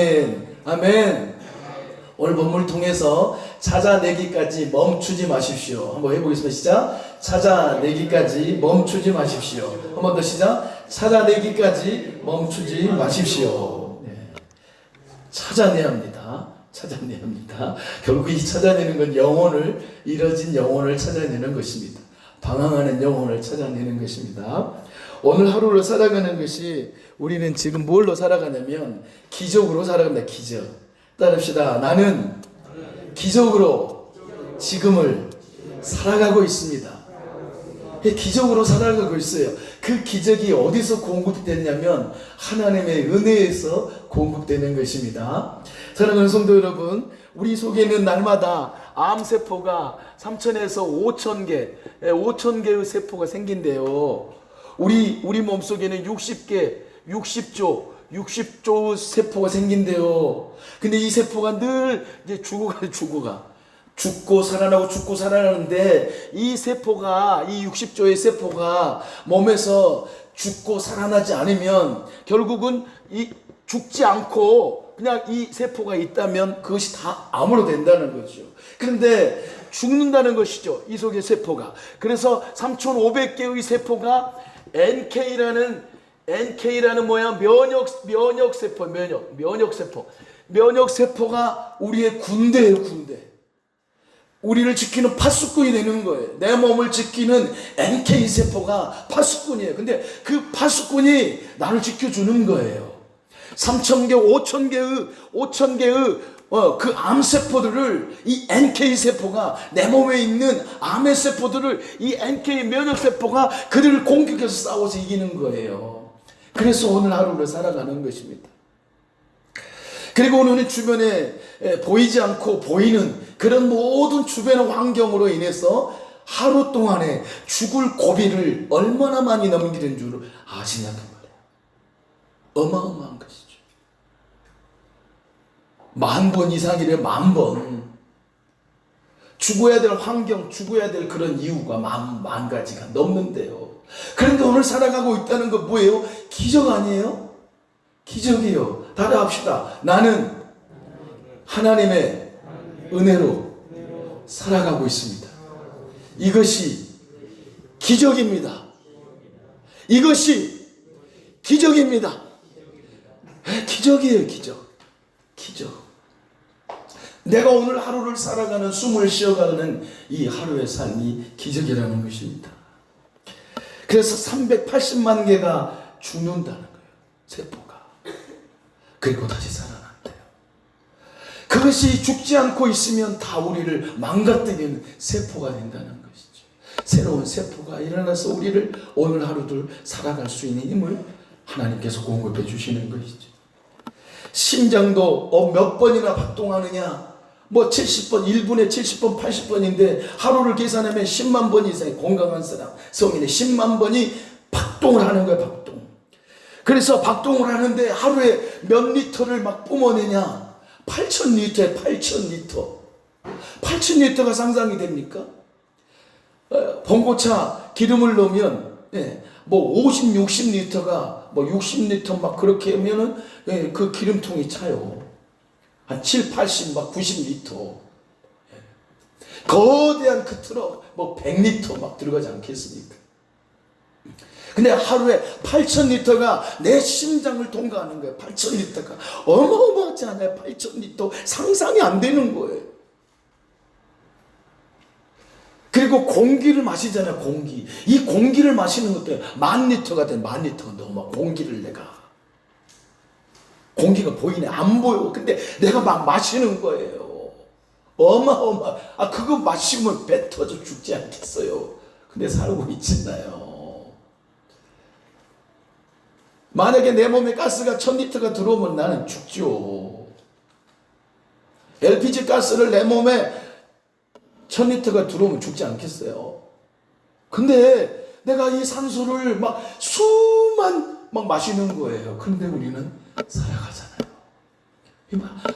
아멘. 아멘. 오늘 본문을 통해서 찾아내기까지 멈추지 마십시오. 한번 해보겠습니다. 시작. 찾아내기까지 멈추지 마십시오. 한 번 더 시작. 찾아내기까지 멈추지 마십시오. 네. 찾아내야 합니다. 찾아내야 합니다. 결국 이 찾아내는 건 영혼을, 잃어진 영혼을 찾아내는 것입니다. 방황하는 영혼을 찾아내는 것입니다. 오늘 하루를 살아가는 것이, 우리는 지금 뭘로 살아가냐면 기적으로 살아갑니다. 기적. 따릅시다. 나는 기적으로 지금을 살아가고 있습니다. 기적으로 살아가고 있어요. 그 기적이 어디서 공급됐냐면 하나님의 은혜에서 공급되는 것입니다. 사랑하는 성도 여러분, 우리 속에는 날마다 암세포가 3,000에서 5,000개의 세포가 생긴대요. 우리 몸속에는 60조의 세포가 생긴대요. 근데 이 세포가 늘 이제 죽고 살아나는데, 이 세포가, 이 60조의 세포가 몸에서 죽고 살아나지 않으면 결국은 죽지 않고 그냥 이 세포가 있다면 그것이 다 암으로 된다는 거죠. 그런데 죽는다는 것이죠, 이 속의 세포가. 그래서 3,500개의 세포가 NK라는 면역세포가 우리의 군대예요, 군대. 우리를 지키는 파수꾼이 되는 거예요. 내 몸을 지키는 NK세포가 파수꾼이에요. 근데 그 파수꾼이 나를 지켜주는 거예요. 3,000개, 5,000개의 그 암세포들을, 이 NK세포가, 내 몸에 있는 암의 세포들을 이 NK 면역세포가 그들을 공격해서 싸워서 이기는 거예요. 그래서 오늘 하루를 살아가는 것입니다. 그리고 오늘 주변에 보이지 않고 보이는 그런 모든 주변의 환경으로 인해서 하루 동안에 죽을 고비를 얼마나 많이 넘기는 줄 아시냐는 말이에요. 어마어마한 것이죠. 10,000번 이상이래. 10,000번. 죽어야 될 환경, 죽어야 될 그런 이유가 만 가지가 넘는데요. 그런데 오늘 살아가고 있다는 건 뭐예요? 기적 아니에요? 기적이요. 따라합시다. 나는 하나님의 은혜로 살아가고 있습니다. 이것이 기적입니다. 이것이 기적입니다. 기적이에요, 기적. 기적. 내가 오늘 하루를 살아가는, 숨을 쉬어가는 이 하루의 삶이 기적이라는 것입니다. 그래서 380만 개가 죽는다는 거예요, 세포가. 그리고 다시 살아난대요. 그것이 죽지 않고 있으면 다 우리를 망가뜨리는 세포가 된다는 것이죠. 새로운 세포가 일어나서 우리를 오늘 하루를 살아갈 수 있는 힘을 하나님께서 공급해 주시는 것이죠. 심장도 몇 번이나 박동하느냐, 70번, 1분에 70번, 80번인데 하루를 계산하면 10만 번 이상의 건강한 사람, 성인의 10만 번이 박동을 하는 거예요, 박동. 그래서 박동을 하는데 하루에 몇 리터를 막 뿜어내냐? 8,000리터에 8,000리터. 8,000리터가 상상이 됩니까? 봉고차 기름을 넣으면 50, 60리터가 60리터 막 그렇게 하면은 그 기름통이 차요. 한 7, 80, 90리터. 거대한 그 트럭 100리터 막 들어가지 않겠습니까? 근데 하루에 8,000리터가 내 심장을 통과하는 거예요. 8,000리터가 어마어마하지 않아요? 8,000리터 상상이 안 되는 거예요. 그리고 공기를 마시잖아요, 공기. 이 공기를 마시는 것도 10,000리터가 돼. 10,000리터가 너무 공기를 공기가 보이네, 안 보여. 근데 내가 막 마시는 거예요. 어마어마. 그거 마시면 배 터져 죽지 않겠어요? 근데 살고 있잖아요. 만약에 내 몸에 가스가 1,000리터가 들어오면 나는 죽죠. LPG 가스를 내 몸에 1,000리터가 들어오면 죽지 않겠어요? 근데 내가 이 산소를 수만 마시는 거예요. 그런데 우리는 살아가잖아요.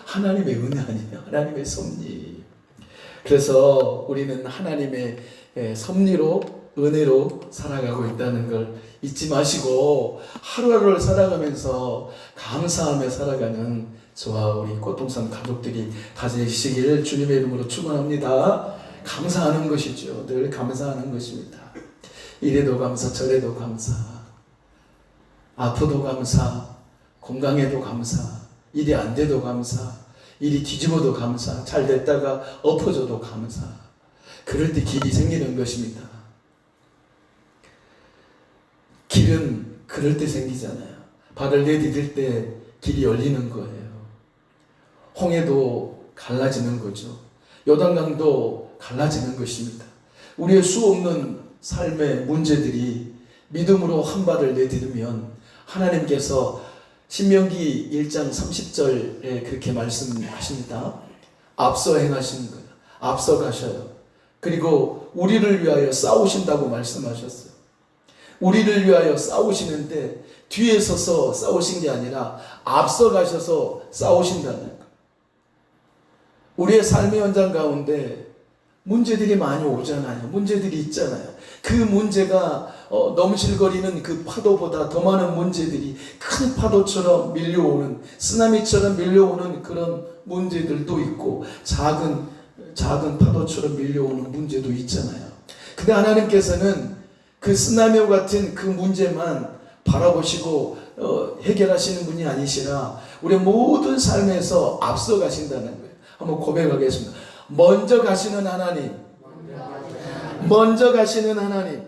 하나님의 은혜 아니에요? 하나님의 섭리. 그래서 우리는 하나님의 섭리로, 은혜로 살아가고 있다는 걸 잊지 마시고 하루하루를 살아가면서 감사하며 살아가는 저와 우리 꽃동산 가족들이 다스리시기를 주님의 이름으로 축원합니다. 감사하는 것이죠. 늘 감사하는 것입니다. 이래도 감사, 저래도 감사, 아프도 감사, 건강해도 감사, 일이 안 돼도 감사, 일이 뒤집어도 감사, 잘 됐다가 엎어져도 감사. 그럴 때 길이 생기는 것입니다. 길은 그럴 때 생기잖아요. 발을 내디딜 때 길이 열리는 거예요. 홍해도 갈라지는 거죠. 요단강도 갈라지는 것입니다. 우리의 수없는 삶의 문제들이 믿음으로 한 발을 내디디면 하나님께서 신명기 1장 30절에 그렇게 말씀하십니다. 앞서 행하시는 거예요. 앞서 가셔요. 그리고 우리를 위하여 싸우신다고 말씀하셨어요. 우리를 위하여 싸우시는데 뒤에 서서 싸우신 게 아니라 앞서 가셔서 싸우신다는 거예요. 우리의 삶의 현장 가운데 문제들이 많이 오잖아요. 문제들이 있잖아요. 그 문제가 넘실거리는 그 파도보다 더 많은 문제들이 큰 파도처럼 밀려오는, 쓰나미처럼 밀려오는 그런 문제들도 있고 작은 파도처럼 밀려오는 문제도 있잖아요. 근데 하나님께서는 그 쓰나미와 같은 그 문제만 바라보시고 해결하시는 분이 아니시라 우리의 모든 삶에서 앞서 가신다는 거예요. 한번 고백하겠습니다. 먼저 가시는 하나님, 먼저 가시는 하나님,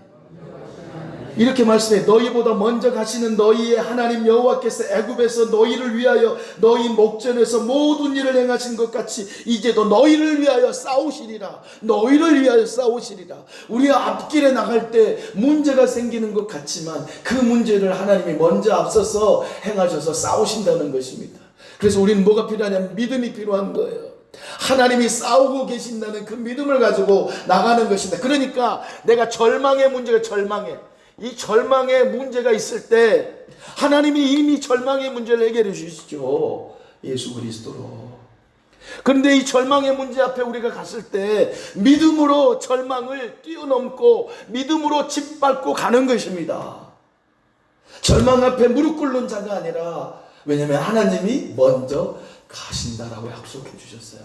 이렇게 말씀해. 너희보다 먼저 가시는 너희의 하나님 여호와께서 애굽에서 너희를 위하여 너희 목전에서 모든 일을 행하신 것 같이 이제도 너희를 위하여 싸우시리라. 너희를 위하여 싸우시리라. 우리 앞길에 나갈 때 문제가 생기는 것 같지만 그 문제를 하나님이 먼저 앞서서 행하셔서 싸우신다는 것입니다. 그래서 우리는 뭐가 필요하냐면 믿음이 필요한 거예요. 하나님이 싸우고 계신다는 그 믿음을 가지고 나가는 것입니다. 그러니까 내가 절망의 문제가 이 절망의 문제가 있을 때 하나님이 이미 절망의 문제를 해결해 주시죠. 예수 그리스도로. 그런데 이 절망의 문제 앞에 우리가 갔을 때 믿음으로 절망을 뛰어넘고 믿음으로 짓밟고 가는 것입니다. 절망 앞에 무릎 꿇는 자가 아니라, 왜냐하면 하나님이 먼저 가신다라고 약속해 주셨어요.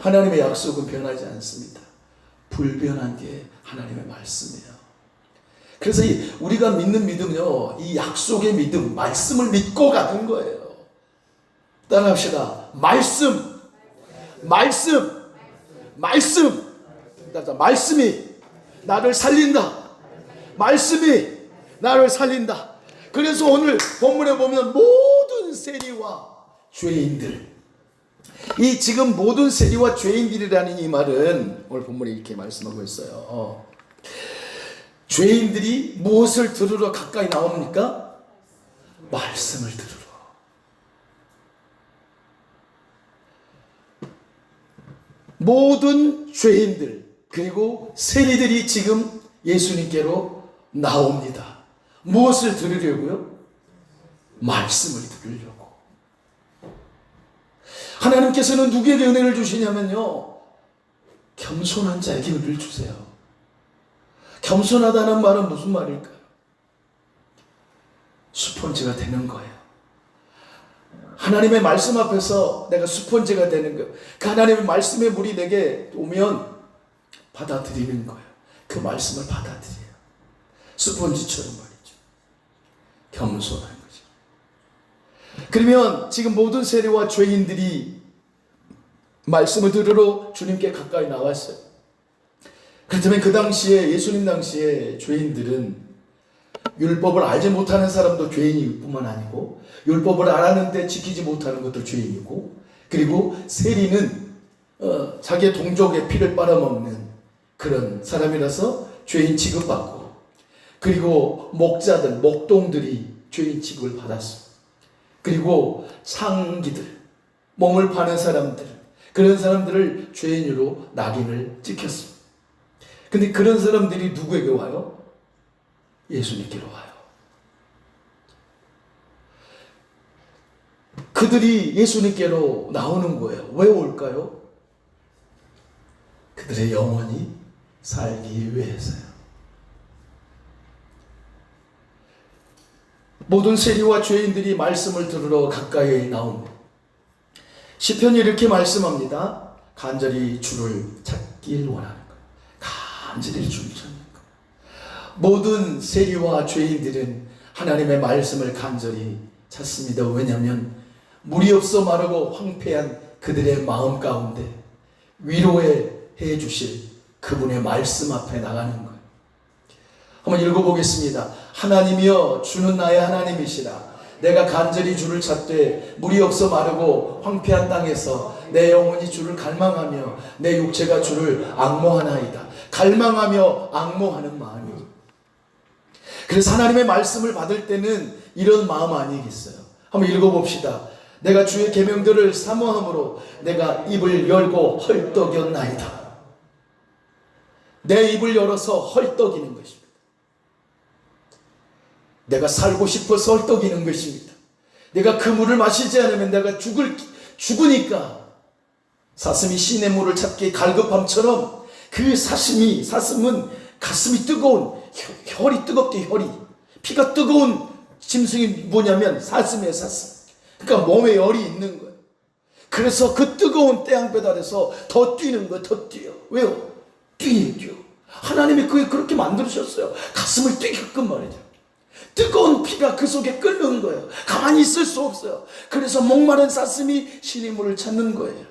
하나님의 약속은 변하지 않습니다. 불변한 게 하나님의 말씀이에요. 그래서 우리가 믿는 믿음은요, 이 약속의 믿음, 말씀을 믿고 가는 거예요. 따라합시다. 말씀. 말씀이 나를 살린다. 말씀이 나를 살린다. 그래서 오늘 본문에 보면 모든 세리와 죄인들, 이 지금 모든 세리와 죄인들이라는 이 말은 오늘 본문에 이렇게 말씀하고 있어요. 죄인들이 무엇을 들으러 가까이 나옵니까? 말씀을 들으러. 모든 죄인들 그리고 세리들이 지금 예수님께로 나옵니다. 무엇을 들으려고요? 말씀을 들으려고. 하나님께서는 누구에게 은혜를 주시냐면요, 겸손한 자에게 은혜를 주세요. 겸손하다는 말은 무슨 말일까요? 스폰지가 되는 거예요. 하나님의 말씀 앞에서 내가 스폰지가 되는 거예요. 그 하나님의 말씀의 물이 내게 오면 받아들이는 거예요. 그 말씀을 받아들여요. 스폰지처럼 말이죠. 겸손한 거죠. 그러면 지금 모든 세리와 죄인들이 말씀을 들으러 주님께 가까이 나왔어요. 그렇다면 그 당시에, 예수님 당시에 죄인들은 율법을 알지 못하는 사람도 죄인일 뿐만 아니고, 율법을 알았는데 지키지 못하는 것도 죄인이고, 그리고 세리는 자기의 동족의 피를 빨아먹는 그런 사람이라서 죄인 취급받고, 그리고 목자들, 목동들이 죄인 취급을 받았어요. 그리고 상기들, 몸을 파는 사람들, 그런 사람들을 죄인으로 낙인을 찍혔습니다. 근데 그런 사람들이 누구에게 와요? 예수님께로 와요. 그들이 예수님께로 나오는 거예요. 왜 올까요? 그들의 영혼이 살기 위해서요. 모든 세리와 죄인들이 말씀을 들으러 가까이 나옵니다. 시편이 이렇게 말씀합니다. 간절히 주를 찾길 원하는 것. 간절히 주를 찾는 것. 모든 세리와 죄인들은 하나님의 말씀을 간절히 찾습니다. 왜냐하면 물이 없어 마르고 황폐한 그들의 마음 가운데 위로해 주실 그분의 말씀 앞에 나가는 거예요. 한번 읽어보겠습니다. 하나님이여 주는 나의 하나님이시라. 내가 간절히 주를 찾되 물이 없어 마르고 황폐한 땅에서 내 영혼이 주를 갈망하며 내 육체가 주를 앙모하나이다. 갈망하며 앙모하는 마음이. 그래서 하나님의 말씀을 받을 때는 이런 마음 아니겠어요? 한번 읽어봅시다. 내가 주의 계명들을 사모함으로 내가 입을 열고 헐떡였나이다. 내 입을 열어서 헐떡이는 것입니다. 내가 살고 싶어서 헐떡이는 것입니다. 내가 그 물을 마시지 않으면 내가 죽으니까 사슴이 신의 물을 찾기 갈급함처럼 그 사슴은 가슴이 뜨거운 혈이 뜨겁대. 혈이 피가 뜨거운 짐승이 뭐냐면 사슴이에요. 사슴. 그러니까 몸에 열이 있는 거예요. 그래서 그 뜨거운 태양볕 아래서 더 뛰는 거예요. 더 뛰어. 왜요? 뛰어. 하나님이 그렇게 만드셨어요. 가슴을 뛰게끔 말이죠. 뜨거운 피가 그 속에 끓는 거예요. 가만히 있을 수 없어요. 그래서 목마른 사슴이 신의 물을 찾는 거예요.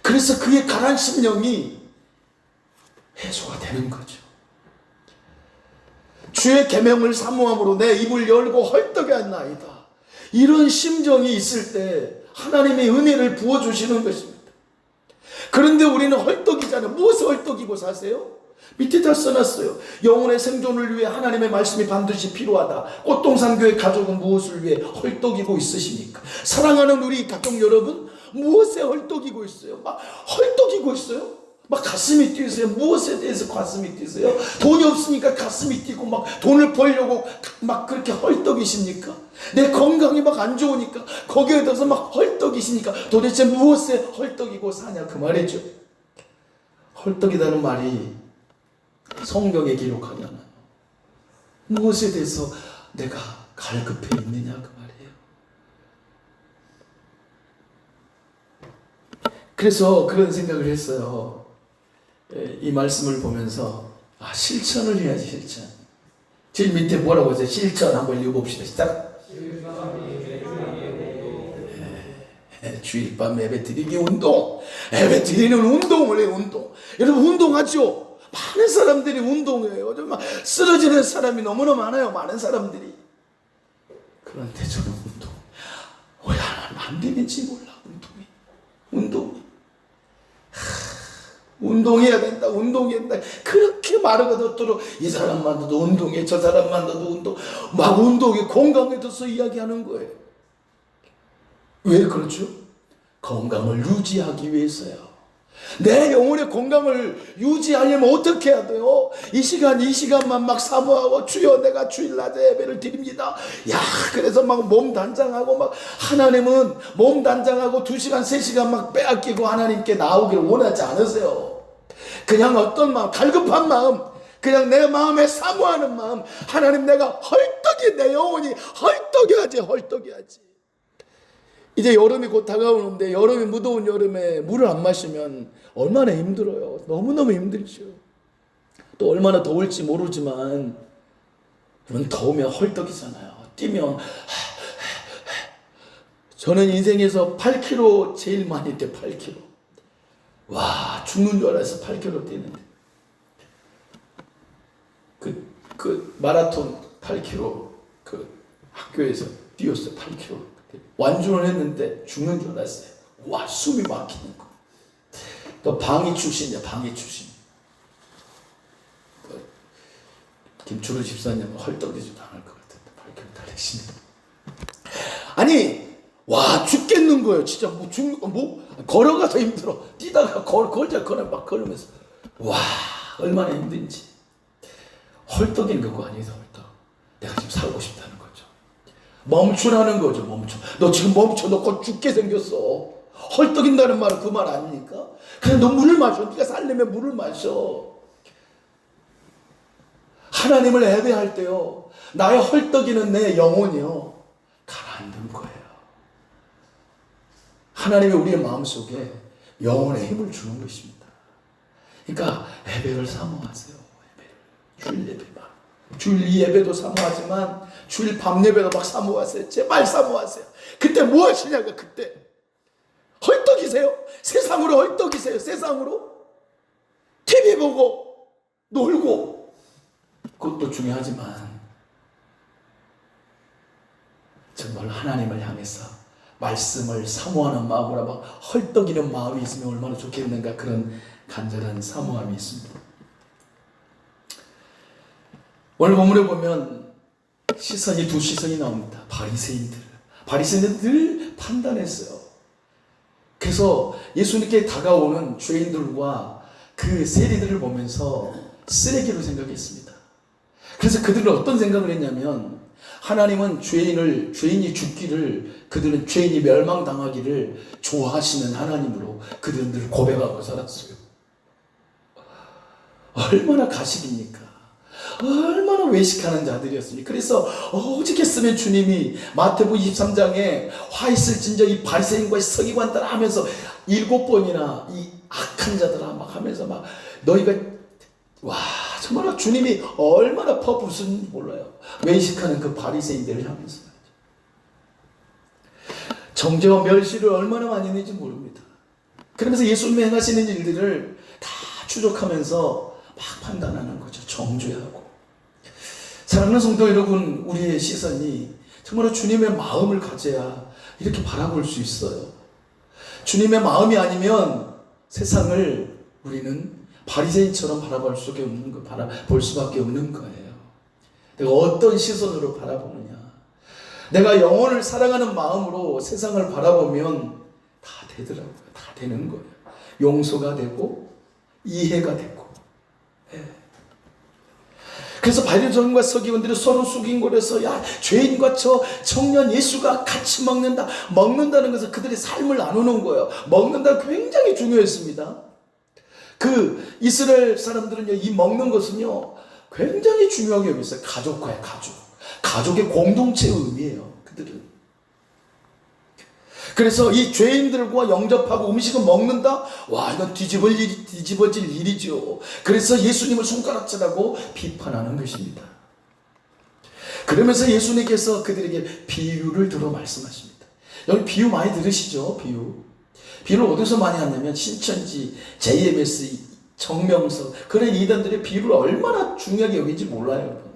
그래서 그의 가난 심령이 해소가 되는 거죠. 주의 계명을 사모함으로 내 입을 열고 헐떡여 하나이다. 이런 심정이 있을 때 하나님의 은혜를 부어주시는 것입니다. 그런데 우리는 헐떡이잖아요. 무엇을 헐떡이고 사세요? 밑에 다 써놨어요. 영혼의 생존을 위해 하나님의 말씀이 반드시 필요하다. 꽃동산교회 가족은 무엇을 위해 헐떡이고 있으십니까? 사랑하는 우리 가족 여러분, 무엇에 헐떡이고 있어요? 막 헐떡이고 있어요? 막 가슴이 뛰세요. 무엇에 대해서 가슴이 뛰세요? 돈이 없으니까 가슴이 뛰고 막 돈을 벌려고 막 그렇게 헐떡이십니까? 내 건강이 막 안 좋으니까 거기에 대해서 막 헐떡이시니까 도대체 무엇에 헐떡이고 사냐 그 말이죠. 헐떡이다는 말이 성경에 기록하지 않아요. 무엇에 대해서 내가 갈급해 있느냐 그 말이에요. 그래서 그런 생각을 했어요. 이 말씀을 보면서 실천을 해야지. 실천. 제일 밑에 뭐라고 했어요? 실천 한번 읽어봅시다. 시작. 주일 밤 예배 드리기 운동. 예배 드리는 운동을 해요. 운동. 여러분 운동하죠? 많은 사람들이 운동해요. 정말 쓰러지는 사람이 너무나 많아요. 많은 사람들이. 그런데 저는 운동 왜 안 되는지 몰라. 운동이 운동해야 된다. 운동해야 된다. 그렇게 말하고 듣도록 이 사람만 도 운동해. 저 사람만 도 운동. 막 운동에 건강에 대해서 이야기하는 거예요. 왜 그렇죠? 건강을 유지하기 위해서요. 내 영혼의 건강을 유지하려면 어떻게 해야 돼요? 이 시간만 막 사모하고 주여 내가 주일 낮에 예배를 드립니다. 야, 그래서 막 몸 단장하고 막 하나님은 몸 단장하고 2시간 3시간 막 빼앗기고 하나님께 나오기를 원하지 않으세요. 그냥 어떤 마음, 갈급한 마음, 그냥 내 마음에 사모하는 마음. 하나님 내가 헐떡이 내 영혼이 헐떡여야지. 이제 여름이 곧 다가오는데 여름이 무더운 여름에 물을 안 마시면 얼마나 힘들어요. 너무너무 힘들죠. 또 얼마나 더울지 모르지만 여러분 더우면 헐떡이잖아요. 뛰면 저는 인생에서 8km 제일 많이 뛰어. 8km. 와 죽는 줄 알아서 8km 뛰는데 그 마라톤 8km 그 학교에서 뛰었어요. 8km. 완주를 했는데 죽는 줄 알았어요. 와 숨이 막히는 거. 또 방위 출신이야. 방위 출신. 김철우 집사님은 헐떡이지도 않을 것 같은데 8km 달리시네. 아니 와 죽겠는 거예요. 진짜 뭐 걸어가서 힘들어. 뛰다가 막 걸으면서 와 얼마나 힘든지. 헐떡인 거 아니에요. 헐떡. 내가 지금 살고 싶다는 거죠. 멈추라는 거죠. 멈춰. 너 지금 멈춰. 너 곧 죽게 생겼어. 헐떡인다는 말은 그 말 아닙니까? 그냥 너 물을 마셔. 네가 살려면 물을 마셔. 하나님을 예배할 때요. 나의 헐떡이는 내 영혼이요. 가라앉는 거예요. 하나님이 우리의 마음속에 영혼의 힘을 주는 것입니다. 그러니까 예배를 사모하세요. 예배를. 주일 예배만. 주일 이 예배도 사모하지만 주일 밤 예배도 막 사모하세요. 제발 사모하세요. 그때 뭐 하시냐고. 그때 헐떡이세요. 세상으로 헐떡이세요. 세상으로 TV 보고 놀고, 그것도 중요하지만 정말 하나님을 향해서 말씀을 사모하는 마음으로 막 헐떡이는 마음이 있으면 얼마나 좋겠는가. 그런 간절한 사모함이 있습니다. 오늘 본문에 보면 시선이 두 시선이 나옵니다. 바리새인들 늘 판단했어요. 그래서 예수님께 다가오는 죄인들과 그 세리들을 보면서 쓰레기로 생각했습니다. 그래서 그들은 어떤 생각을 했냐면, 하나님은 죄인이 죽기를, 그들은 죄인이 멸망당하기를 좋아하시는 하나님으로 그들은 늘 고백하고 살았어요. 얼마나 가식입니까? 얼마나 외식하는 자들이었습니까? 그래서 오직했으면 주님이 마태복음 23장에 화 있을진저 이 바리새인과 서기관들 하면서 7번이나 이 악한 자들아 막 하면서 막 너희가 정말 주님이 얼마나 퍼붓은지 몰라요. 외식하는 그 바리새인들을 향해서 정죄와 멸시를 얼마나 많이 했는지 모릅니다. 그러면서 예수님이 행하시는 일들을 다 추적하면서 막 판단하는 거죠. 정죄하고. 사랑하는 성도 여러분, 우리의 시선이 정말 주님의 마음을 가져야 이렇게 바라볼 수 있어요. 주님의 마음이 아니면 세상을 우리는 바리새인처럼 바라볼 수밖에 없는 거예요. 내가 어떤 시선으로 바라보느냐. 내가 영혼을 사랑하는 마음으로 세상을 바라보면 다 되더라고요. 다 되는 거예요. 용서가 되고 이해가 되고. 그래서 바리새인과 서기관들이 서로 숙인거려서 죄인과 저 청년 예수가 같이 먹는다는 것은 그들의 삶을 나누는 거예요. 먹는다는 굉장히 중요했습니다. 그 이스라엘 사람들은요, 이 먹는 것은요 굉장히 중요하게 여겼어요. 가족과의 가족의 공동체의 의미예요. 그들은. 그래서 이 죄인들과 영접하고 음식을 먹는다? 이건 뒤집어질 일이죠. 그래서 예수님을 손가락질하고 비판하는 것입니다. 그러면서 예수님께서 그들에게 비유를 들어 말씀하십니다. 여기 비유 많이 들으시죠? 비유를 어디서 많이 하냐면 신천지, JMS, 정명석, 그런 이단들의 비유를 얼마나 중요하게 여긴지 몰라요, 여러분.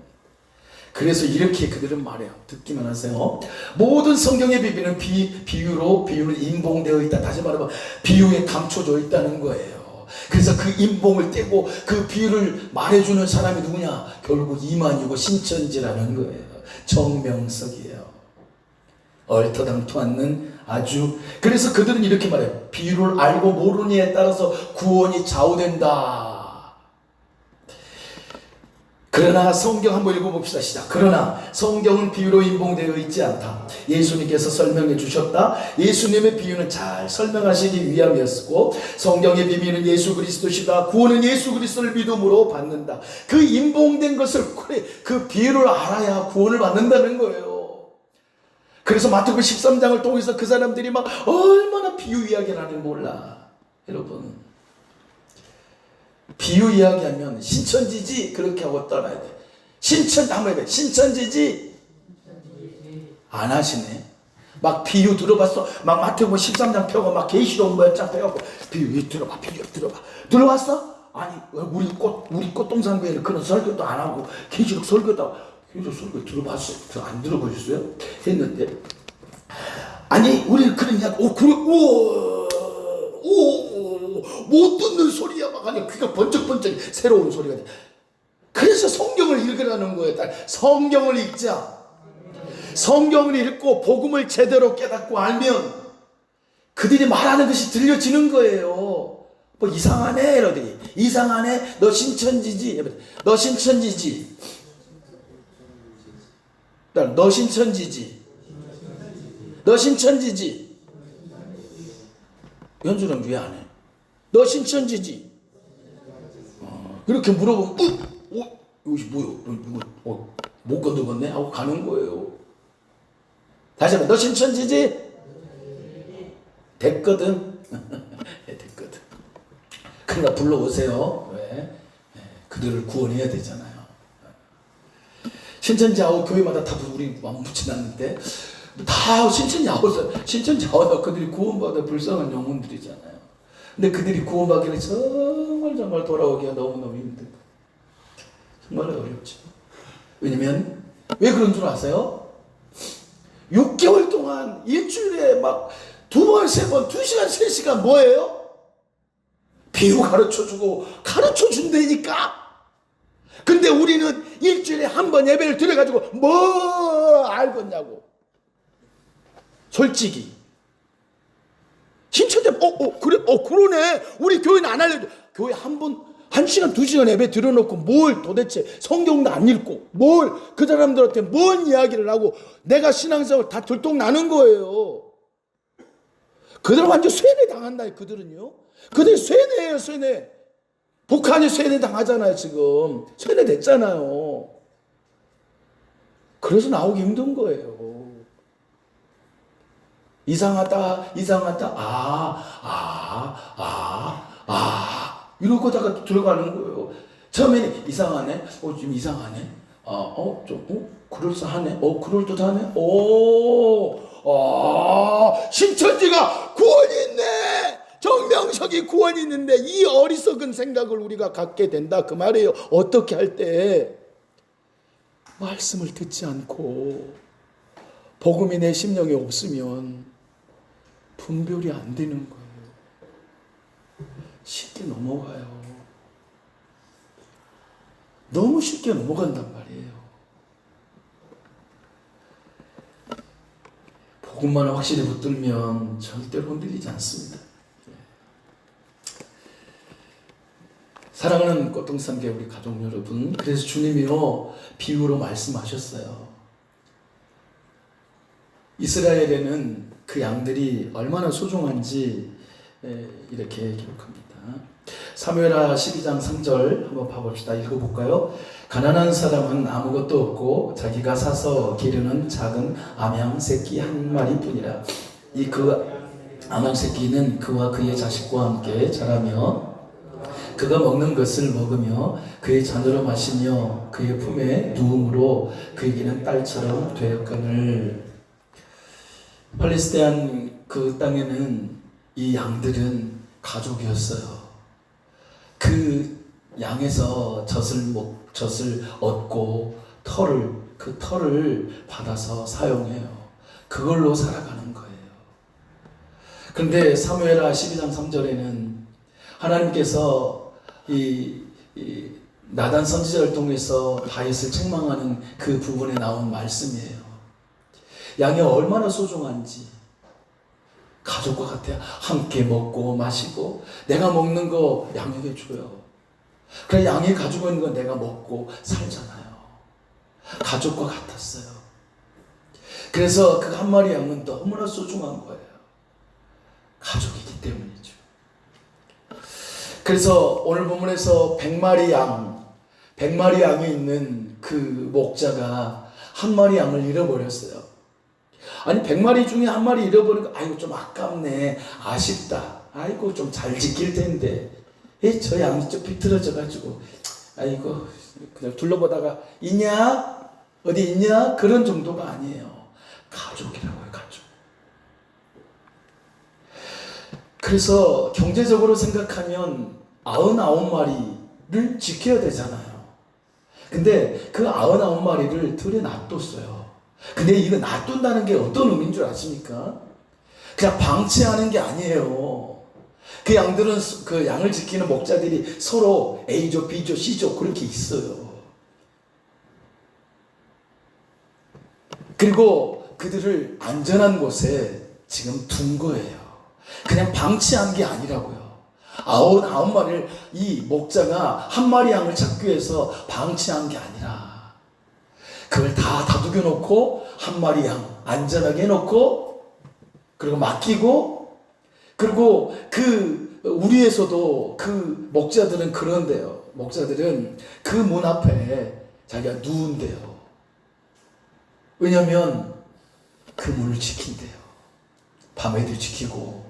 그래서 이렇게 그들은 말해요. 듣기만 하세요. 모든 성경의 비유는 인봉되어 있다. 다시 말하면 비유에 감춰져 있다는 거예요. 그래서 그 인봉을 떼고 그 비유를 말해주는 사람이 누구냐? 결국 이만희고 신천지라는 거예요. 정명석이에요. 얼터당토 않는 그래서 그들은 이렇게 말해요. 비유를 알고 모르느냐에 따라서 구원이 좌우된다. 그러나 성경 한번 읽어봅시다. 시작. 그러나 성경은 비유로 인봉되어 있지 않다. 예수님께서 설명해 주셨다. 예수님의 비유는 잘 설명하시기 위함이었고, 성경의 비밀은 예수 그리스도시다. 구원은 예수 그리스도를 믿음으로 받는다. 그 인봉된 것을, 그 비유를 알아야 구원을 받는다는 거예요. 그래서 마태복음 13장을 통해서 그 사람들이 막 얼마나 비유 이야기를 하는지 몰라. 여러분, 비유 이야기하면 신천지지 그렇게 하고 떠나야 돼. 한번 해봐. 신천지지 안 하시네. 막 비유 들어봤어. 막 마태복음 13장 펴고 막 계시록 몇 장 펴고 비유 들어봐. 들어봤어? 아니 우리 꽃동산교회는 그런 설교도 안 하고 계시록 설교 들어봤어요? 안 들어보셨어요? 했는데, 아니 우리 그런 이야기 못 듣는 소리야. 막 아니 귀가 번쩍번쩍 새로운 소리가 돼. 그래서 성경을 읽으라는 거예요. 성경을 읽자. 성경을 읽고 복음을 제대로 깨닫고 알면 그들이 말하는 것이 들려지는 거예요. 뭐 이상하네 이러더니, 이상하네, 너 신천지지. 너 신천지지. 너 신천지지. 연주는 왜 안 해? 너 신천지지. 이렇게 물어보면 이것이 뭐요? 못 건드렸네? 하고 가는 거예요. 다시 한번, 너 신천지지? 됐거든. 됐거든. 그러니까 불러오세요. 왜? 그들을 구원해야 되잖아요. 신천지 아웃 교회마다 다 우리 안 붙여놨는데 다 신천지 아웃 그들이 구원받아 불쌍한 영혼들이잖아요. 근데 그들이 구원받기는 정말 돌아오기가 너무너무 힘들고 정말 어렵죠. 왜냐면 왜 그런 줄 아세요? 6개월 동안 일주일에 막 2번, 3번, 2시간, 3시간 뭐예요? 비유 가르쳐주고 가르쳐준다니까. 근데 우리는 일주일에 한 번 예배를 드려가지고 뭐 알겠냐고. 솔직히 신천지 그러네. 우리 교회는 안 알려줘. 교회 한 번 1시간 2시간 예배 들어놓고 뭘 도대체 성경도 안 읽고 뭘 그 사람들한테 뭔 이야기를 하고 내가 신앙생활 다 들통나는 거예요. 그들은 완전 쇠뇌 당한다. 그들은요. 그들이 쇠뇌예요. 쇠뇌. 북한이 쇠뇌 당하잖아요. 지금 쇠뇌 됐잖아요. 그래서 나오기 힘든 거예요. 이상하다 이러고다가 들어가는 거예요. 처음에는 이상하네. 좀 이상하네. 그럴싸하네. 그럴듯하네. 신천지가 구원이 있네. 정명석이 구원이 있는데 이 어리석은 생각을 우리가 갖게 된다 그 말이에요. 어떻게 할 때 말씀을 듣지 않고 복음이 내 심령에 없으면 분별이 안 되는 거예요. 쉽게 넘어가요. 너무 쉽게 넘어간단 말이에요. 복음만 확실히 붙들면 절대로 흔들리지 않습니다. 사랑하는 꽃동산교회 우리 가족 여러분, 그래서 주님이요 비유로 말씀하셨어요. 이스라엘에는 그 양들이 얼마나 소중한지 이렇게 기록합니다. 사무엘하 12장 3절 한번 봐봅시다. 읽어볼까요? 가난한 사람은 아무것도 없고 자기가 사서 기르는 작은 암양 새끼 한 마리뿐이라. 그 암양 새끼는 그와 그의 자식과 함께 자라며 그가 먹는 것을 먹으며 그의 잔으로 마시며 그의 품에 누움으로 그에게는 딸처럼 되었거늘. 팔레스타인 그 땅에는 이 양들은 가족이었어요. 그 양에서 젖을 얻고 그 털을 받아서 사용해요. 그걸로 살아가는 거예요. 그런데 사무엘하 12장 3절에는 하나님께서 이 나단 선지자를 통해서 다윗을 책망하는 그 부분에 나온 말씀이에요. 양이 얼마나 소중한지 가족과 같아요. 함께 먹고 마시고 내가 먹는 거 양에게 줘요. 그래 양이 가지고 있는 건 내가 먹고 살잖아요. 가족과 같았어요. 그래서 그 한 마리 양은 너무나 소중한 거예요. 가족이기 때문이죠. 그래서 오늘 본문에서 100마리 양이 있는 그 목자가 한 마리 양을 잃어버렸어요. 아니 100마리 중에 한 마리 잃어버리니까 아이고 좀 아깝네, 아쉽다, 아이고 좀 잘 지킬 텐데 저 양이 좀 비틀어져 가지고 아이고 그냥 둘러보다가 있냐? 어디 있냐? 그런 정도가 아니에요. 가족이라고요. 가족. 그래서 경제적으로 생각하면 99마리를 지켜야 되잖아요. 근데 그 99마리를 들에 놔뒀어요. 근데 이거 놔둔다는 게 어떤 의미인 줄 아십니까? 그냥 방치하는 게 아니에요. 그 양들은 그 양을 지키는 목자들이 서로 A조, B조, C조 그렇게 있어요. 그리고 그들을 안전한 곳에 지금 둔 거예요. 그냥 방치한 게 아니라고요. 99마리를 이 목자가 한 마리 양을 찾기 위해서 방치한 게 아니라 그걸 다 다독여 놓고 한 마리 양 안전하게 해놓고 그리고 맡기고 그리고 그 우리에서도 그 목자들은 그런데요. 목자들은 그 문 앞에 자기가 누운대요. 왜냐하면 그 문을 지킨대요. 밤에도 지키고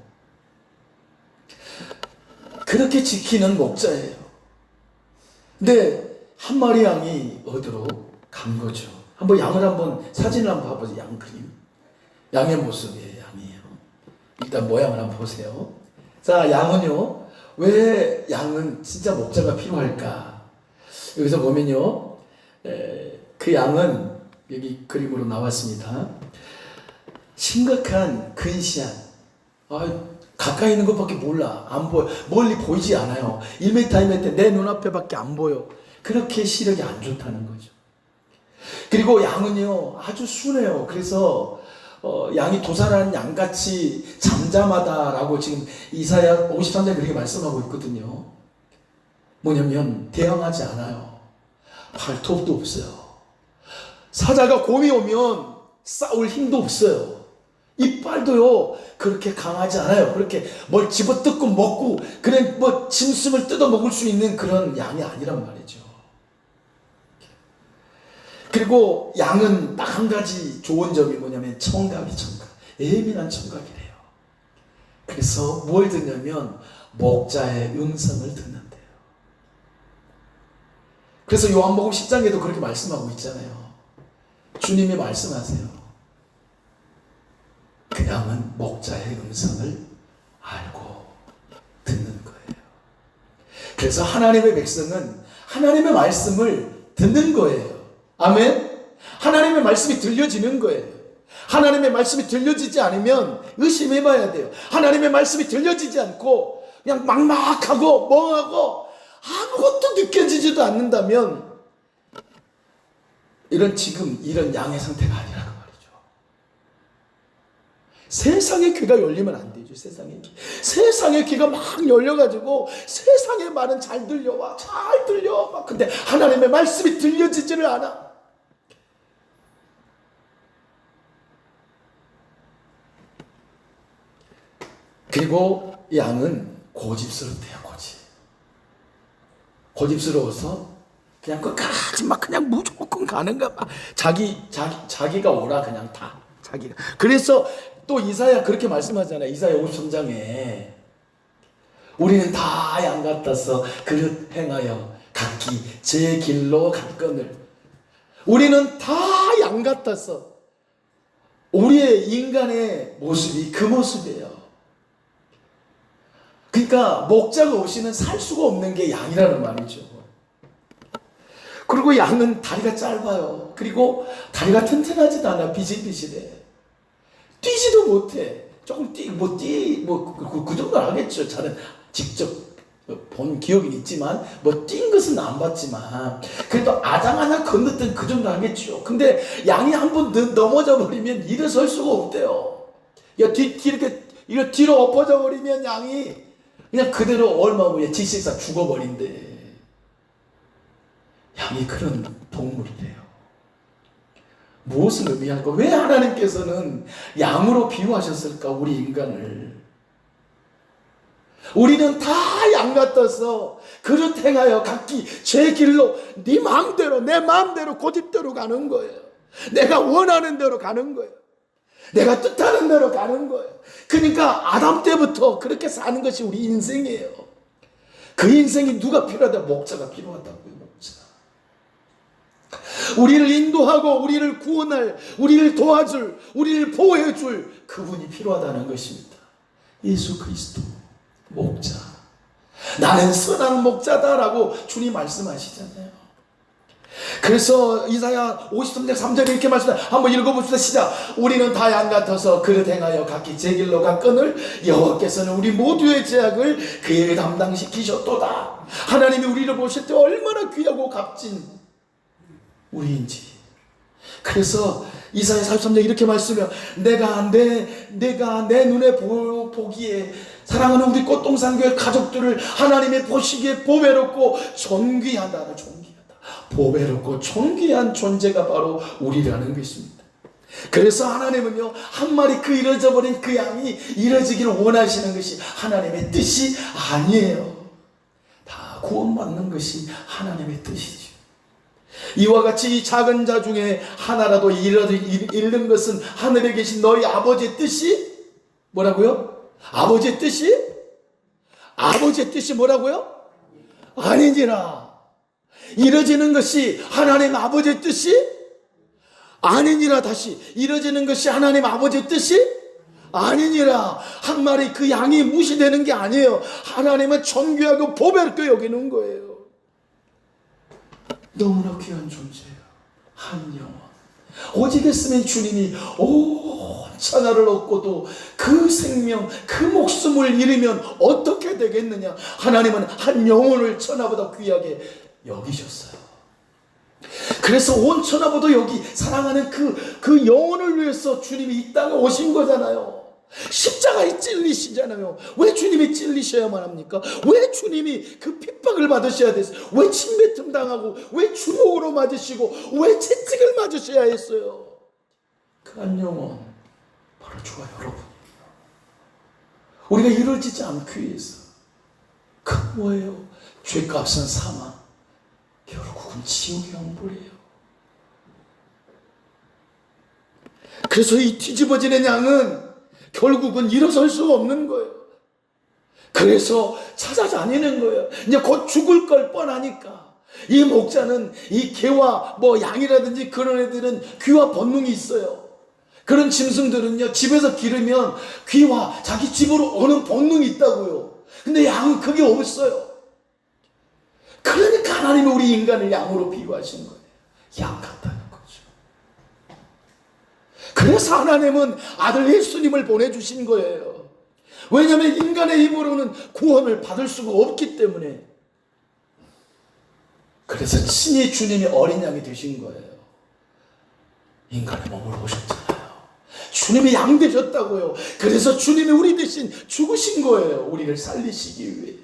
그렇게 지키는 목자예요. 근데 한 마리 양이 어디로 간 거죠. 한번 양을 한번 사진을 한번 봐보세요. 양 그림. 양의 모습이에요. 양이에요. 일단 모양을 한번 보세요. 자, 양은요. 왜 양은 진짜 목자가 필요할까? 여기서 보면요. 그 양은 여기 그림으로 나왔습니다. 심각한 근시안. 가까이 있는 것밖에 몰라. 안 보여. 멀리 보이지 않아요. 1m, 2m 내 눈앞에밖에 안 보여. 그렇게 시력이 안 좋다는 거죠. 그리고 양은요 아주 순해요. 그래서 양이 도살하는 양같이 잠잠하다라고 지금 이사야 53장 그렇게 말씀하고 있거든요. 뭐냐면 대항하지 않아요. 발톱도 없어요. 사자가 곰이 오면 싸울 힘도 없어요. 이빨도요 그렇게 강하지 않아요. 그렇게 뭘 집어뜯고 먹고 그냥 뭐 짐승을 뜯어 먹을 수 있는 그런 양이 아니란 말이죠. 그리고 양은 딱 한 가지 좋은 점이 뭐냐면 청각이 청각. 예민한 청각이래요. 그래서 뭘 듣냐면 목자의 음성을 듣는데요. 그래서 요한복음 10장에도 그렇게 말씀하고 있잖아요. 주님이 말씀하세요. 그 양은 목자의 음성을 알고 듣는 거예요. 그래서 하나님의 백성은 하나님의 말씀을 듣는 거예요. 아멘? 하나님의 말씀이 들려지는 거예요. 하나님의 말씀이 들려지지 않으면 의심해봐야 돼요. 하나님의 말씀이 들려지지 않고 그냥 막막하고 멍하고 아무것도 느껴지지도 않는다면 지금 이런 양의 상태가 아니라는 말이죠. 세상의 귀가 열리면 안 되죠. 세상의 귀. 세상의 귀가 막 열려가지고 세상의 말은 잘 들려와. 잘 들려. 막 근데 하나님의 말씀이 들려지지를 않아. 그리고 양은 고집스럽대요. 고집스러워서 그냥 끝까지 막 그냥 무조건 가는가 막 자기가 오라 그냥 다 자기가. 그래서 또 이사야 그렇게 말씀하잖아요. 이사야 53장에 우리는 다 양 같아서 그릇 행하여 각기 제 길로 갔거늘. 우리는 다 양 같아서 우리의 인간의 모습이 그 모습이에요. 그러니까 목자가 없이는 살 수가 없는 게 양이라는 말이죠. 그리고 양은 다리가 짧아요. 그리고 다리가 튼튼하지도 않아. 비실비실해. 뛰지도 못해. 조금 그 정도는 하겠죠. 저는 직접 본 기억이 있지만 뛴 것은 안 봤지만 그래도 아장아장 건넜던 그 정도 하겠죠. 근데 양이 한번 넘어져 버리면 일어설 수가 없대요. 이렇게 뒤로 엎어져 버리면 양이 그냥 그대로 얼마 후에 질식사 죽어버린대. 양이 그런 동물이래요. 무엇을 의미할까? 왜 하나님께서는 양으로 비유하셨을까? 우리 인간을. 우리는 다 양 같아서 그릇 행하여 각기 제 길로 네 마음대로 내 마음대로 고집대로 가는 거예요. 내가 원하는 대로 가는 거예요. 내가 뜻하는 대로 가는 거예요. 그러니까 아담 때부터 그렇게 사는 것이 우리 인생이에요. 그 인생이 누가 필요하다? 목자가 필요하다고요. 목자. 우리를 인도하고 우리를 구원할, 우리를 도와줄, 우리를 보호해줄 그분이 필요하다는 것입니다. 예수 그리스도 목자. 나는 선한 목자다라고 주님 말씀하시잖아요. 그래서 이사야 53장 3절에 이렇게 말씀합니다. 한번 읽어봅시다. 시작. 우리는 다 양 같아서 그릇 행하여 각기 제 길로 갔거늘 여호와께서는 우리 모두의 죄악을 그에게 담당시키셨도다. 하나님이 우리를 보실 때 얼마나 귀하고 값진 우리인지. 그래서 이사야 43장 이렇게 말씀해요. 내가 내 눈에 보기에 사랑하는 우리 꽃동산교회 가족들을 하나님의 보시기에 보배롭고 존귀하다. 보배롭고 존귀한 존재가 바로 우리라는 것입니다. 그래서 하나님은요 한 마리 그 잃어져버린 그 양이 잃어지기를 원하시는 것이 하나님의 뜻이 아니에요. 다 구원받는 것이 하나님의 뜻이죠. 이와 같이 이 작은 자 중에 하나라도 잃는 것은 하늘에 계신 너희 아버지의 뜻이 뭐라고요? 아버지의 뜻이 아버지의 뜻이 뭐라고요? 아니니라. 이루어지는 것이 하나님 아버지의 뜻이 아니니라. 다시, 이루어지는 것이 하나님 아버지의 뜻이 아니니라. 한 마리 그 양이 무시되는 게 아니에요. 하나님은 존귀하고 보배롭게 여기는 거예요. 너무나 귀한 존재예요. 한 영혼. 오직 했으면 주님이 온 천하를 얻고도 그 생명, 그 목숨을 잃으면 어떻게 되겠느냐. 하나님은 한 영혼을 천하보다 귀하게 여기셨어요. 그래서 온 천하보다 여기 사랑하는 그 영혼을 위해서 주님이 이 땅에 오신 거잖아요. 십자가에 찔리시잖아요. 왜 주님이 찔리셔야만 합니까? 왜 주님이 그 핍박을 받으셔야 됐어요? 왜 침뱉음 당하고, 왜 주먹으로 맞으시고, 왜 채찍을 맞으셔야 했어요? 그 한 영혼 바로 저와 여러분이에요. 우리가 이루어지지 않기 위해서 그 뭐예요? 죄값은 사망, 결국은 지옥의 형벌이에요. 그래서 이 뒤집어지는 양은 결국은 일어설 수가 없는 거예요. 그래서 찾아다니는 거예요. 이제 곧 죽을 걸 뻔하니까. 이 목자는 이 개와 뭐 양이라든지 그런 애들은 귀와 본능이 있어요. 그런 짐승들은요, 집에서 기르면 귀와 자기 집으로 오는 본능이 있다고요. 근데 양은 그게 없어요. 그러니까 하나님이 우리 인간을 양으로 비유하신 거예요. 양 같다는 거죠. 그래서 하나님은 아들 예수님을 보내주신 거예요. 왜냐하면 인간의 힘으로는 구원을 받을 수가 없기 때문에. 그래서 친히 주님이 어린 양이 되신 거예요. 인간의 몸으로 오셨잖아요. 주님이 양 되셨다고요. 그래서 주님이 우리 대신 죽으신 거예요. 우리를 살리시기 위해.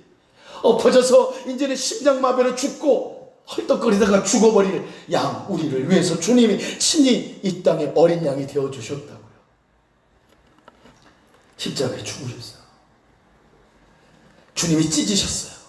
엎어져서 이제는 심장마비로 죽고 헐떡거리다가 죽어버릴 양, 우리를 위해서 주님이 친히 이 땅에 어린 양이 되어주셨다고요. 십자가에 죽으셨어요. 주님이 찢으셨어요.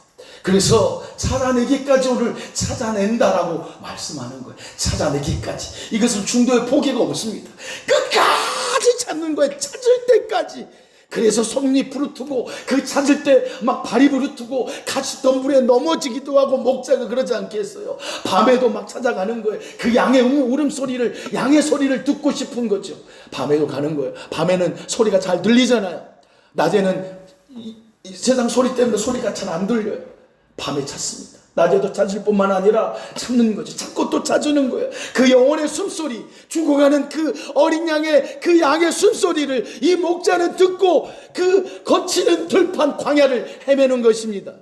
그래서 찾아내기까지 오늘 찾아낸다라고 말씀하는 거예요. 찾아내기까지. 이것은 중도에 포기가 없습니다. 끝까지 찾는 거예요. 찾을 때까지. 그래서 손이 부르트고 그 찾을 때 막 발이 부르트고 같이 덤불에 넘어지기도 하고 목자가 그러지 않겠어요. 밤에도 막 찾아가는 거예요. 그 양의 울음소리를, 양의 소리를 듣고 싶은 거죠. 밤에도 가는 거예요. 밤에는 소리가 잘 들리잖아요. 낮에는 이 세상 소리 때문에 소리가 잘 안 들려요. 밤에 찾습니다. 낮에도 찾을 뿐만 아니라 찾는 거죠. 찾고 또 찾는 거예요. 그 영혼의 숨소리, 죽어가는 그 어린 양의 그 양의 숨소리를 이 목자는 듣고 그 거치는 들판 광야를 헤매는 것입니다.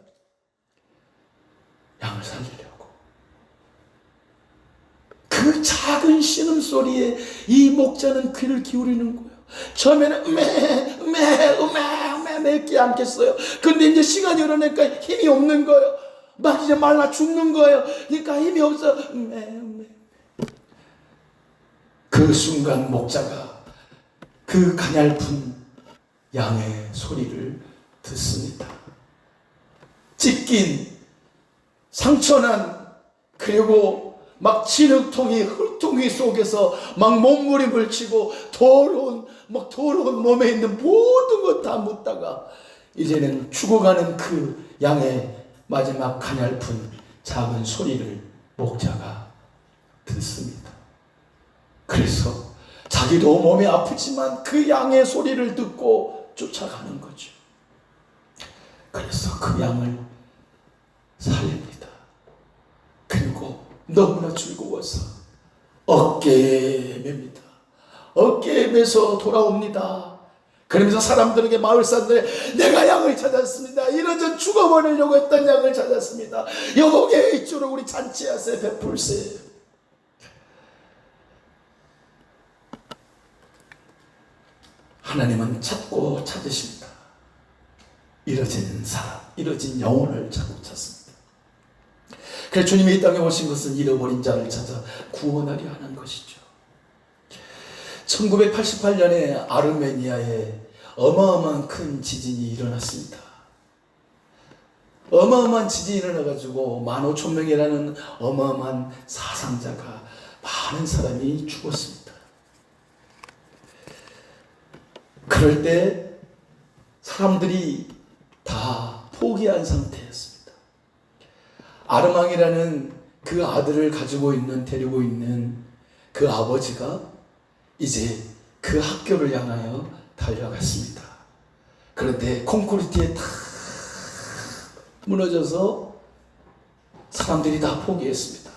양을 살리려고. 그 작은 신음소리에 이 목자는 귀를 기울이는 거예요. 처음에는 맺지 않겠어요. 근데 이제 시간이 흐르니까 힘이 없는 거예요. 막 이제 말라 죽는 거예요. 그러니까 힘이 없어. 그 순간 목자가 그 가냘픈 양의 소리를 듣습니다. 찢긴, 상처난, 그리고 막 진흙통이, 흙통이 속에서 막 몸부림을 치고 더러운 몸에 있는 모든 것 다 묻다가 이제는 죽어가는 그 양의 마지막 가냘픈 작은 소리를 목자가 듣습니다. 그래서 자기도 몸이 아프지만 그 양의 소리를 듣고 쫓아가는 거죠. 그래서 그 양을 살립니다. 그리고 너무나 즐거워서 어깨에 맵니다. 어깨에 매서 돌아옵니다. 그러면서 사람들에게, 마을 사람들에게, 내가 양을 찾았습니다. 이러전 죽어버리려고 했던 양을 찾았습니다. 여복의 일조로 우리 잔치하세, 베풀세. 하나님은 찾고 찾으십니다. 잃어진 사람, 잃어진 영혼을 자꾸 찾습니다. 그래서 주님이 이 땅에 오신 것은 잃어버린 자를 찾아 구원하려 하는 것이죠. 1988년에 아르메니아에 어마어마한 큰 지진이 일어났습니다. 어마어마한 지진이 일어나가지고 15,000명이라는 어마어마한 사상자가, 많은 사람이 죽었습니다. 그럴 때 사람들이 다 포기한 상태였습니다. 아르망이라는 그 아들을 데리고 있는 그 아버지가 이제 그 학교를 향하여 달려갔습니다. 그런데 콘크리트에 다 무너져서 사람들이 다 포기했습니다.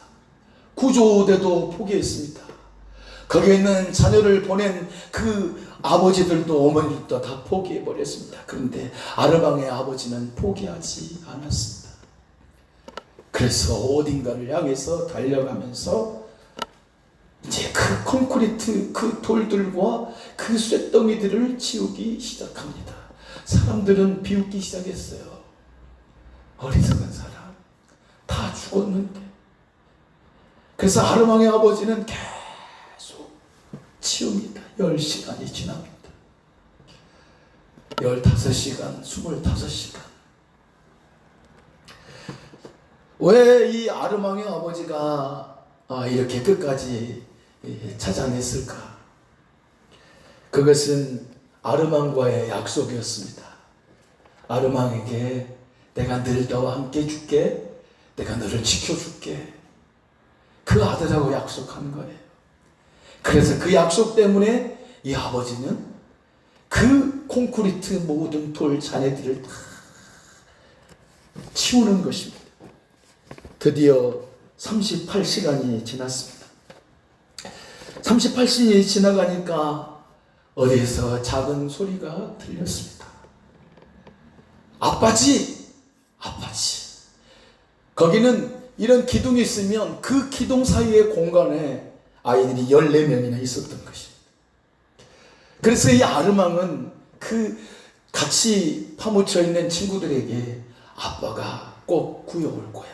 구조대도 포기했습니다. 거기에 있는 자녀를 보낸 그 아버지들도 어머니들도 다 포기해버렸습니다. 그런데 아르망의 아버지는 포기하지 않았습니다. 그래서 어딘가를 향해서 달려가면서 이제 그 콘크리트, 그 돌들과 그 쇳덩이들을 치우기 시작합니다. 사람들은 비웃기 시작했어요. 어리석은 사람, 다 죽었는데. 그래서 아르망의 아버지는 계속 치웁니다. 10시간이 지납니다. 15시간, 25시간. 왜 이 아르망의 아버지가 이렇게 끝까지 찾아냈을까? 그것은 아르망과의 약속이었습니다. 아르망에게 내가 늘 너와 함께 줄게, 내가 너를 지켜줄게, 그 아들하고 약속한 거예요. 그래서 그 약속 때문에 이 아버지는 그 콘크리트 모든 돌 잔해들을 다 치우는 것입니다. 드디어 38시간이 지났습니다. 38시간이 지나가니까 어디에서 작은 소리가 들렸습니다. 아빠지, 아빠지. 거기는 이런 기둥이 있으면 그 기둥 사이의 공간에 아이들이 14명이나 있었던 것입니다. 그래서 이 아르망은 그 같이 파묻혀 있는 친구들에게 아빠가 꼭 구해올 거야,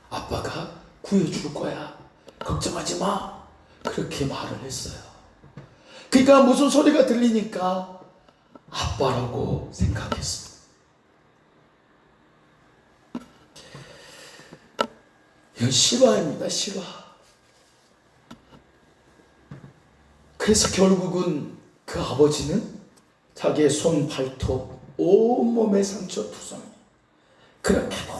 아빠가 구해줄 거야, 걱정하지 마, 그렇게 말을 했어요. 그러니까 무슨 소리가 들리니까 아빠라고 생각했습니다. 이건 실화입니다, 실화. 그래서 결국은 그 아버지는 자기의 손, 발톱, 온몸의 상처 투성이 그렇게도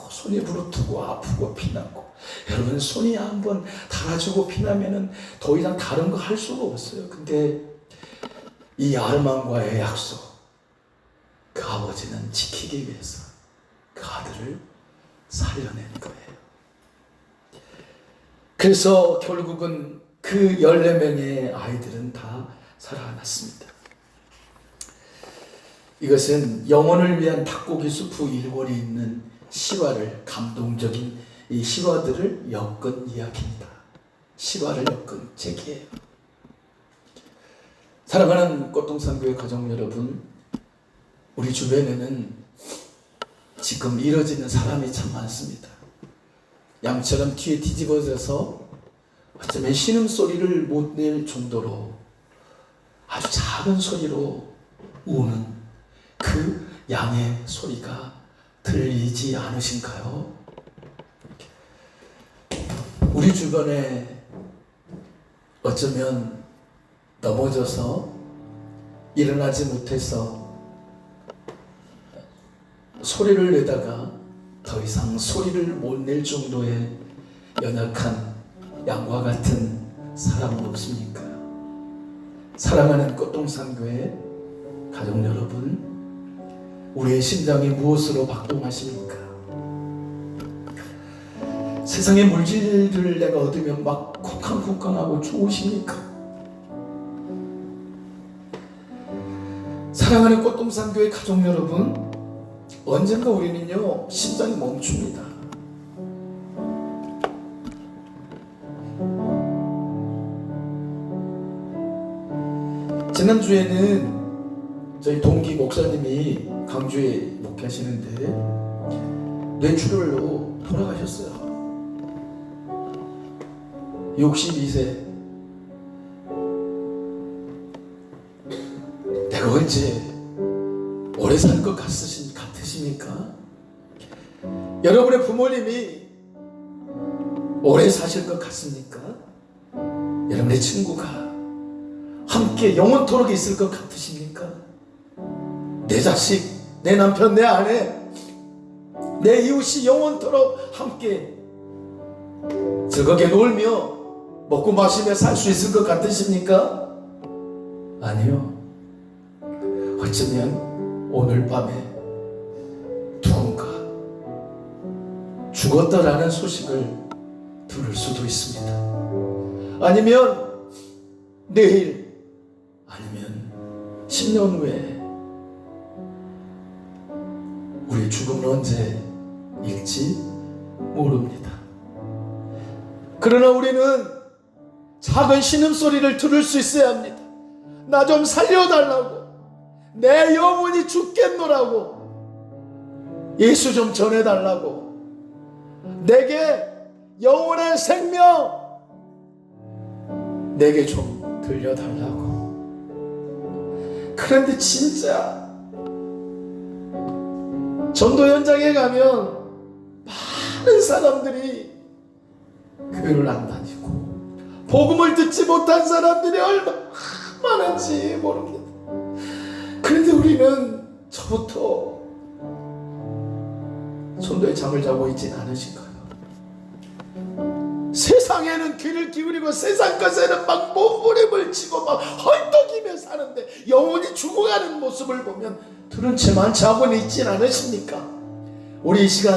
손이 부르트고 아프고 피나고, 여러분 손이 한번 달아주고 피나면은 더 이상 다른 거 할 수가 없어요. 근데 이 아르망과의 약속, 그 아버지는 지키기 위해서 그 아들을 살려낸 거예요. 그래서 결국은 그 14명의 아이들은 다 살아났습니다. 이것은 영혼을 위한 닭고기 수프 일권에 있는 실화를, 감동적인 이 실화들을 엮은 이야기입니다. 실화를 엮은 책이에요. 사랑하는 꽃동산교회 가족 여러분, 우리 주변에는 지금 이뤄지는 사람이 참 많습니다. 양처럼 뒤에 뒤집어져서 어쩌면 신음소리를 못 낼 정도로 아주 작은 소리로 우는 그 양의 소리가 들리지 않으신가요? 우리 주변에 어쩌면 넘어져서 일어나지 못해서 소리를 내다가 더 이상 소리를 못 낼 정도의 연약한 양과 같은 사람은 없습니까? 사랑하는 꽃동산교회 가족 여러분, 우리의 심장이 무엇으로 박동하십니까? 세상의 물질을 내가 얻으면 막 쿵쾅쿵쾅하고 좋으십니까? 사랑하는 꽃동산교회 가족 여러분, 언젠가 우리는요 심장이 멈춥니다. 지난주에는 저희 동기 목사님이 강주에 목회하시는데 뇌출혈로 돌아가셨어요. 62세. 내가 언제 오래 살 것 같으십니까? 여러분의 부모님이 오래 사실 것 같습니까? 여러분의 친구가 함께 영원토록 있을 것 같으십니까? 내 자식, 내 남편, 내 아내 내 이웃이 영원토록 함께 즐겁게 놀며 먹고 마시며 살 수 있을 것 같으십니까? 아니요. 어쩌면 오늘 밤에 누군가 죽었다라는 소식을 들을 수도 있습니다. 아니면 내일, 아니면 10년 후에 우리 죽음은 언제일지 모릅니다. 그러나 우리는 작은 신음소리를 들을 수 있어야 합니다. 나 좀 살려달라고, 내 영혼이 죽겠노라고, 예수 좀 전해달라고, 내게 영혼의 생명 내게 좀 들려달라고. 그런데 진짜 전도 현장에 가면 많은 사람들이 교회를 안 다니고 복음을 듣지 못한 사람들이 얼마나 많은지 모릅니다. 그런데 우리는 저부터 전도의 잠을 자고 있진 않으신가요? 세상에는 귀를 기울이고 세상 것에는 막 몸부림을 치고 막 헐떡이며 사는데 영혼이 죽어가는 모습을 보면 들은 채만 자고는 있진 않으십니까? 우리 이 시간